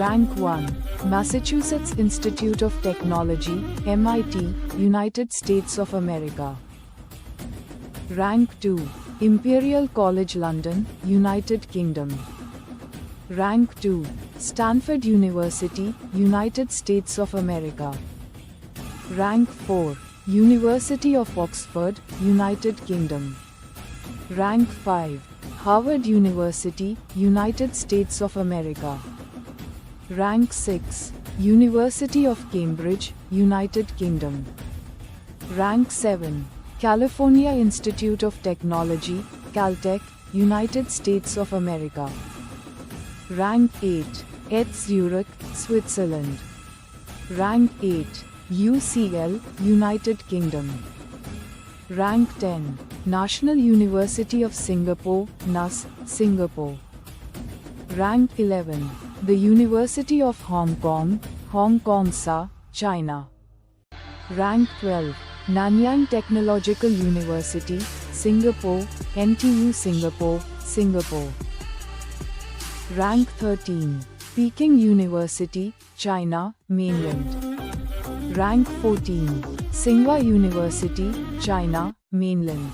Rank 1. Massachusetts Institute of Technology, MIT, United States of America. Rank 2. Imperial College London, United Kingdom. Rank 2. Stanford University, United States of America. Rank 4. University of Oxford, United Kingdom. Rank 5. Harvard University, United States of America. Rank 6. University of Cambridge, United Kingdom. Rank 7. California Institute of Technology, Caltech, United States of America. Rank 8. ETH Zurich, Switzerland. Rank 8. UCL, United Kingdom. Rank 10. National University of Singapore, NUS, Singapore. Rank 11. The University of Hong Kong, Hong Kong SA, China. Rank 12. Nanyang Technological University, Singapore, NTU Singapore, Singapore. Rank 13. Peking University, China, Mainland. Rank 14. Tsinghua University, China, Mainland.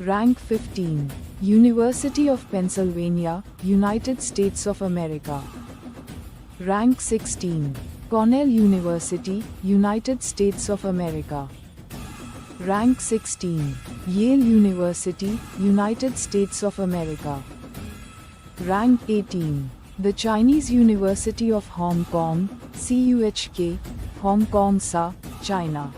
Rank 15. University of Pennsylvania, United States of America. Rank 16. Cornell University, United States of America. Rank 16. Yale University, United States of America. Rank 18. The Chinese University of Hong Kong, CUHK, Hong Kong SA, China.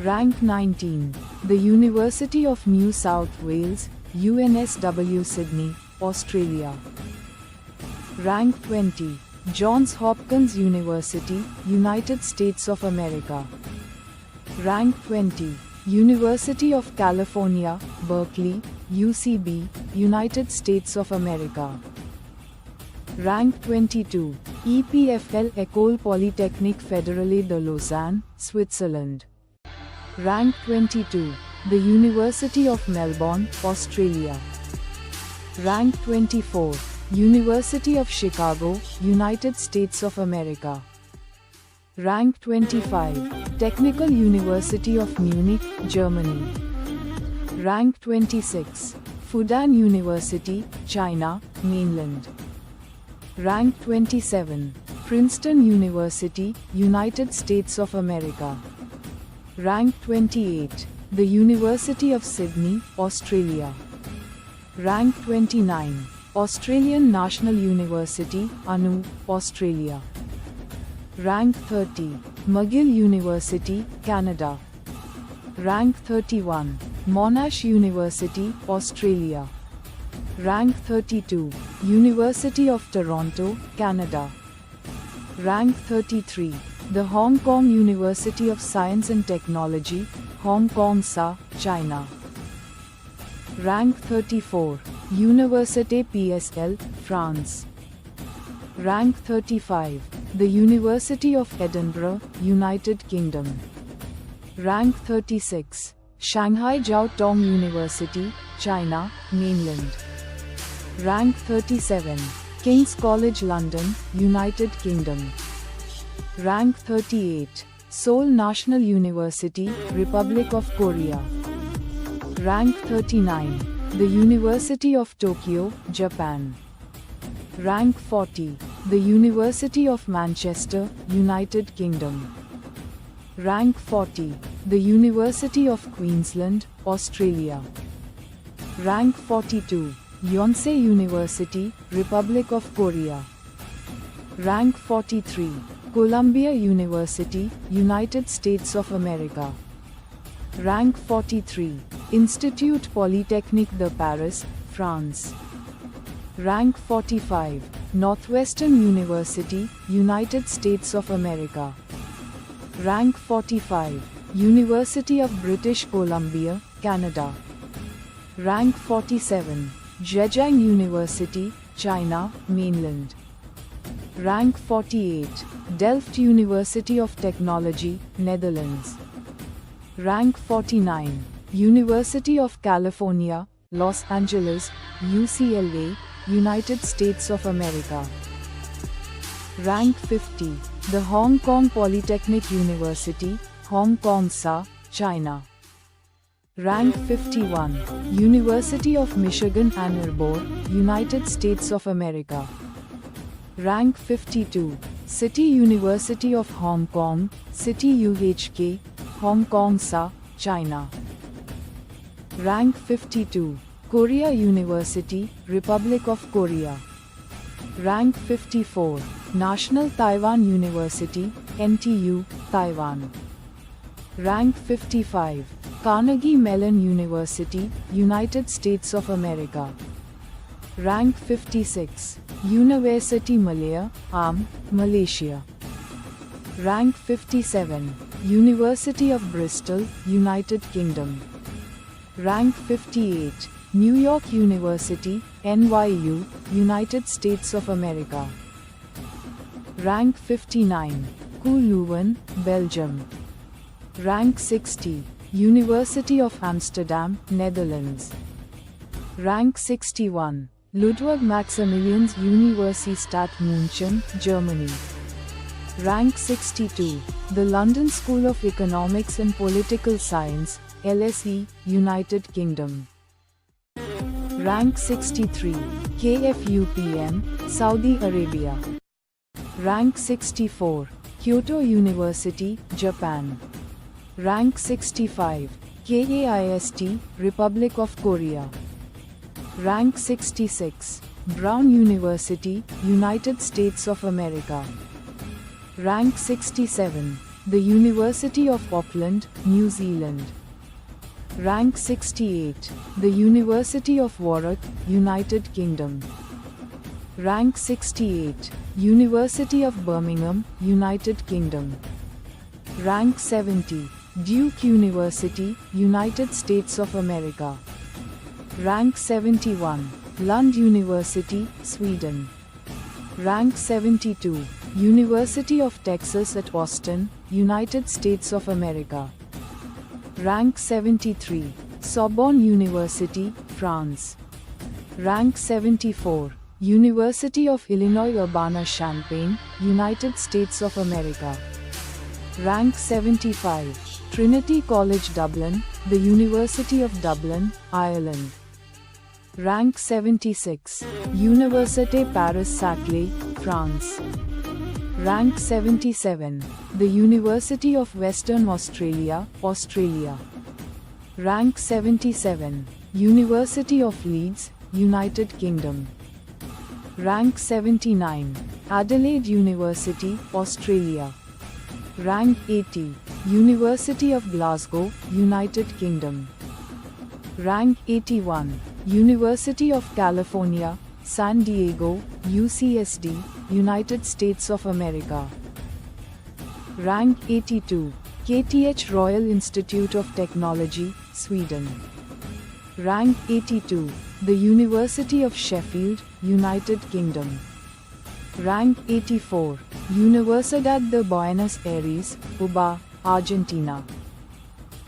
Rank 19. The University of New South Wales, UNSW Sydney, Australia. Rank 20. Johns Hopkins University, United States of America. Rank 20. University of California, Berkeley, UCB, United States of America. Rank 22. EPFL École Polytechnique Fédérale de Lausanne, Switzerland. Rank 22. The University of Melbourne, Australia. Rank 24. University of Chicago, United States of America. Rank 25. Technical University of Munich, Germany. Rank 26. Fudan University, China, Mainland. Rank 27. Princeton University, United States of America. Rank 28. The University of Sydney, Australia. Rank 29. Australian National University, Anu, Australia. Rank 30. McGill University, Canada. Rank 31. Monash University, Australia. Rank 32. University of Toronto, Canada. Rank 33. The Hong Kong University of Science and Technology, Hong Kong SA, China. Rank 34. Université PSL, France. Rank 35. The University of Edinburgh, United Kingdom. Rank 36. Shanghai Jiao Tong University, China, Mainland. Rank 37. King's College London, United Kingdom. Rank 38. Seoul National University, Republic of Korea. Rank 39. The University of Tokyo, Japan. Rank 40. The University of Manchester, United Kingdom. Rank 40. The University of Queensland, Australia. Rank 42. Yonsei University, Republic of Korea. Rank 43. Columbia University, United States of America. Rank 43. Institut Polytechnique de Paris, France. Rank 45. Northwestern University, United States of America. Rank 45. University of British Columbia, Canada. Rank 47. Zhejiang University, China, Mainland. Rank 48. Delft University of Technology, Netherlands. Rank 49. University of California, Los Angeles, UCLA, United States of America. Rank 50. The Hong Kong Polytechnic University, Hong Kong SA, China. Rank 51. University of Michigan Ann Arbor, United States of America. Rank 52. City University of Hong Kong, City UHK, Hong Kong SA, China. Rank 52. Korea University, Republic of Korea. Rank 54. National Taiwan University, NTU, Taiwan. Rank 55. Carnegie Mellon University, United States of America. Rank 56. University Malaya, Malaysia. Rank 57. University of Bristol, United Kingdom. Rank 58. New York University, NYU, United States of America. Rank 59. Leuven, Belgium. Rank 60. University of Amsterdam, Netherlands. Rank 61. Ludwig Maximilians Universität München, Germany. Rank 62. The London School of Economics and Political Science, LSE, United Kingdom. Rank 63. KFUPM, Saudi Arabia. Rank 64. Kyoto University, Japan. Rank 65. KAIST, Republic of Korea. Rank 66. Brown University, United States of America. Rank 67. The University of Auckland, New Zealand. Rank 68. The University of Warwick, United Kingdom. Rank 68. University of Birmingham, United Kingdom. Rank 70. Duke University, United States of America. Rank 71. Lund University, Sweden. Rank 72. University of Texas at Austin, United States of America. Rank 73. Sorbonne University, France. Rank 74. University of Illinois Urbana-Champaign, United States of America. Rank 75. Trinity College Dublin, the University of Dublin, Ireland. Rank 76. Université Paris-Saclay, France. Rank 77. The University of Western Australia, Australia. Rank 77. University of Leeds, United Kingdom. Rank 79. Adelaide University, Australia. Rank 80. University of Glasgow, United Kingdom. Rank 81. University of California, San Diego, UCSD, United States of America. Rank 82. KTH Royal Institute of Technology, Sweden. Rank 82. The University of Sheffield, United Kingdom. Rank 84. Universidad de Buenos Aires, UBA, Argentina.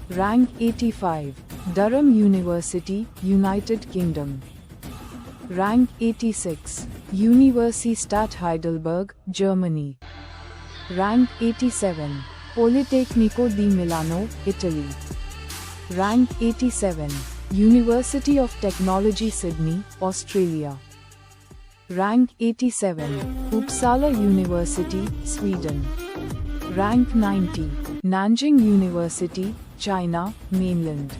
Rank 85. Durham University, United Kingdom. Rank 86. Universität Heidelberg, Germany. Rank 87. Politecnico di Milano, Italy. Rank 87. University of Technology Sydney, Australia. Rank 87. Uppsala University, Sweden. Rank 90. Nanjing University, China, mainland.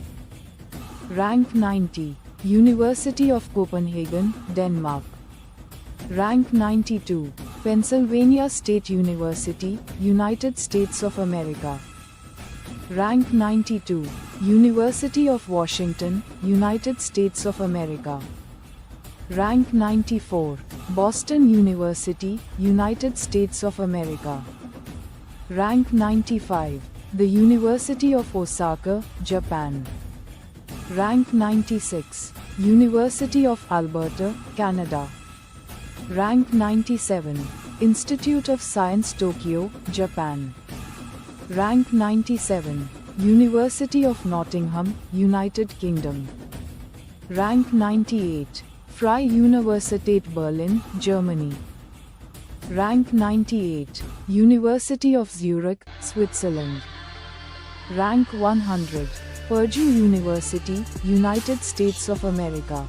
Rank 90. University of Copenhagen, Denmark. Rank 92. Pennsylvania State University, United States of America. Rank 92. University of Washington, United States of America. Rank 94. Boston University, United States of America. Rank 95. The University of Osaka, Japan. Rank 96. University of Alberta, Canada. Rank 97. Institute of Science Tokyo, Japan. Rank 97. University of Nottingham, United Kingdom. Rank 98. Freie Universität Berlin, Germany. Rank 98. University of Zurich, Switzerland. Rank 100. Purdue University, United States of America.